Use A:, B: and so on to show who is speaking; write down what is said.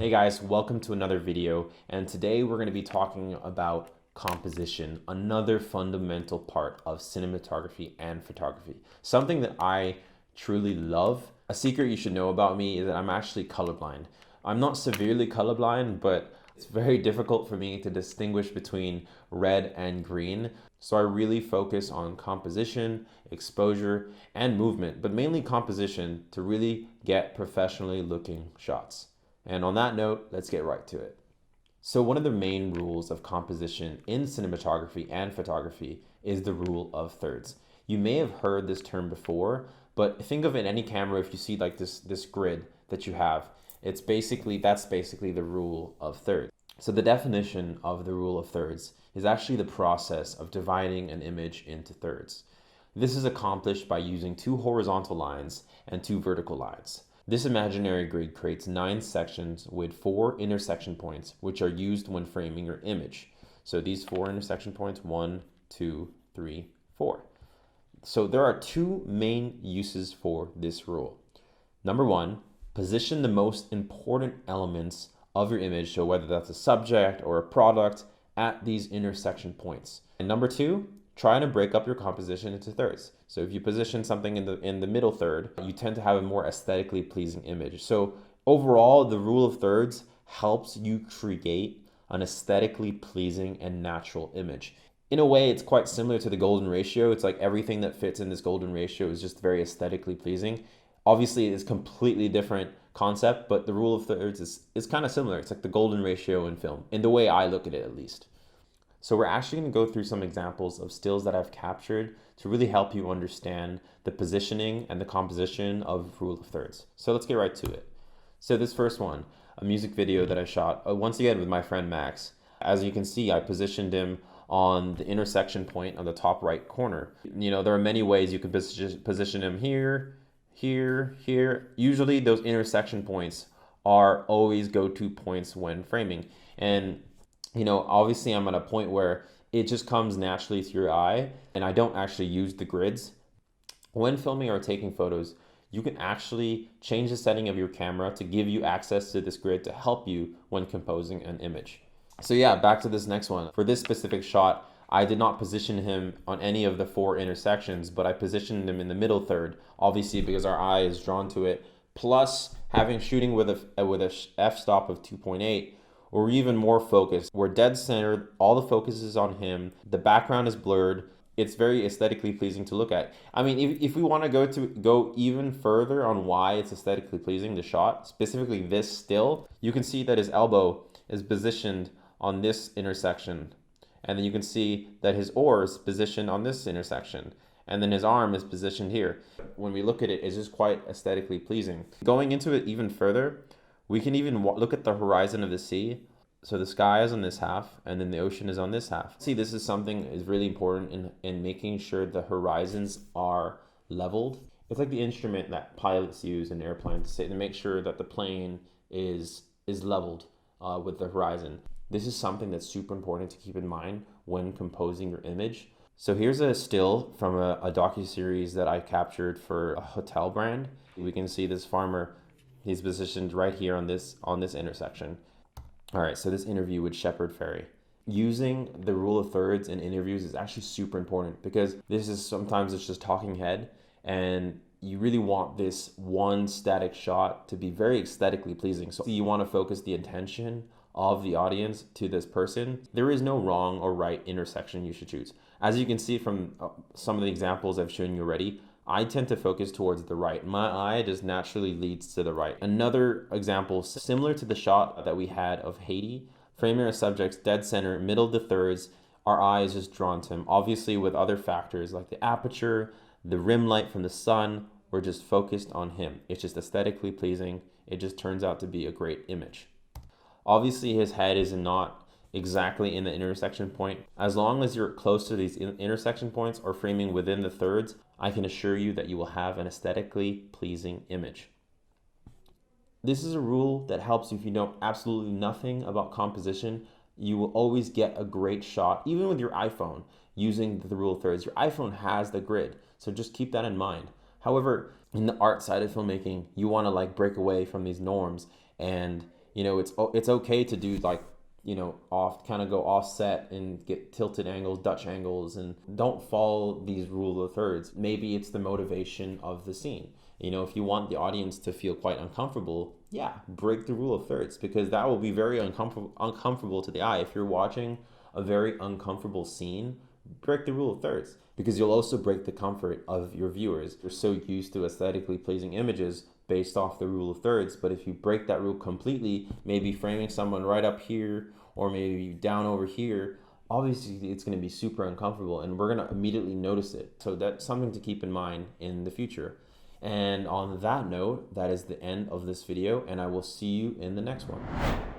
A: Hey guys, welcome to another video, and today we're going to be talking about composition, another fundamental part of cinematography and photography. Something that I truly love. A secret you should know about me is that I'm actually colorblind. I'm not severely colorblind, but it's very difficult for me to distinguish between red and green. So I really focus on composition, exposure, and movement, but mainly composition to really get professionally looking shots. And on that note, let's get right to it. So one of the main rules of composition in cinematography and photography is the rule of thirds. You may have heard this term before, but think of it in any camera. If you see like this grid that you have, that's basically the rule of thirds. So the definition of the rule of thirds is actually the process of dividing an image into thirds. This is accomplished by using two horizontal lines and two vertical lines. This imaginary grid creates 9 sections with 4 intersection points, which are used when framing your image. So these 4 intersection points, 1, 2, 3, 4. So there are 2 main uses for this rule. Number 1, position the most important elements of your image, so whether that's a subject or a product, at these intersection points. And number 2, try to break up your composition into thirds. So if you position something in the middle third, you tend to have a more aesthetically pleasing image. So overall, the rule of thirds helps you create an aesthetically pleasing and natural image. In a way, it's quite similar to the golden ratio. It's like everything that fits in this golden ratio is just very aesthetically pleasing. Obviously, it's a completely different concept, but the rule of thirds is kind of similar. It's like the golden ratio in film, in the way I look at it at least. So we're actually going to go through some examples of stills that I've captured to really help you understand the positioning and the composition of rule of thirds. So let's get right to it. So this first one, a music video that I shot, once again with my friend Max. As you can see, I positioned him on the intersection point on the top right corner. You know, there are many ways you can position him here, here, here. Usually those intersection points are always go-to points when framing. And you know, obviously I'm at a point where it just comes naturally to your eye and I don't actually use the grids. When filming or taking photos, you can actually change the setting of your camera to give you access to this grid to help you when composing an image. So yeah, back to this next one. For this specific shot, I did not position him on any of the 4 intersections, but I positioned him in the middle third, obviously because our eye is drawn to it. Plus, shooting with a f-stop of 2.8, or even more focused. We're dead centered, all the focus is on him, the background is blurred, it's very aesthetically pleasing to look at. I mean, if we want to go even further on why it's aesthetically pleasing, the shot, specifically this still, you can see that his elbow is positioned on this intersection. And then you can see that his oar is positioned on this intersection. And then his arm is positioned here. When we look at it, it's just quite aesthetically pleasing. Going into it even further, we can even look at the horizon of the sea. So the sky is on this half and then the ocean is on this half. See, this is something is really important in making sure the horizons are leveled. It's like the instrument that pilots use in airplanes to make sure that the plane is leveled with the horizon. This is something that's super important to keep in mind when composing your image. So here's a still from a docuseries that I captured for a hotel brand. We can see this farmer. He's positioned right here on this intersection. All right, so this interview with Shepard Fairey. Using the rule of thirds in interviews is actually super important because sometimes it's just talking head and you really want this one static shot to be very aesthetically pleasing. So you want to focus the attention of the audience to this person. There is no wrong or right intersection you should choose. As you can see from some of the examples I've shown you already, I tend to focus towards the right. My eye just naturally leads to the right. Another example similar to the shot that we had of Haiti, framing our subjects dead center, middle of the thirds, our eye is just drawn to him. Obviously with other factors like the aperture, the rim light from the sun, we're just focused on him. It's just aesthetically pleasing. It just turns out to be a great image. Obviously his head is not exactly in the intersection point. As long as you're close to these intersection points or framing within the thirds, I can assure you that you will have an aesthetically pleasing image. This is a rule that helps you if you know absolutely nothing about composition. You will always get a great shot, even with your iPhone, using the rule of thirds. Your iPhone has the grid, so just keep that in mind. However, in the art side of filmmaking, you want to break away from these norms and You know, it's okay to do like, you know, off kind of go offset and get tilted angles, Dutch angles, and don't follow these rule of thirds. Maybe it's the motivation of the scene. You know, if you want the audience to feel quite uncomfortable, yeah, break the rule of thirds, because that will be very uncomfortable to the eye. If you're watching a very uncomfortable scene, break the rule of thirds, because you'll also break the comfort of your viewers. They're so used to aesthetically pleasing images based off the rule of thirds, but if you break that rule completely, maybe framing someone right up here or maybe down over here, obviously it's going to be super uncomfortable and we're going to immediately notice it. So that's something to keep in mind in the future. And on that note, that is the end of this video, and I will see you in the next one.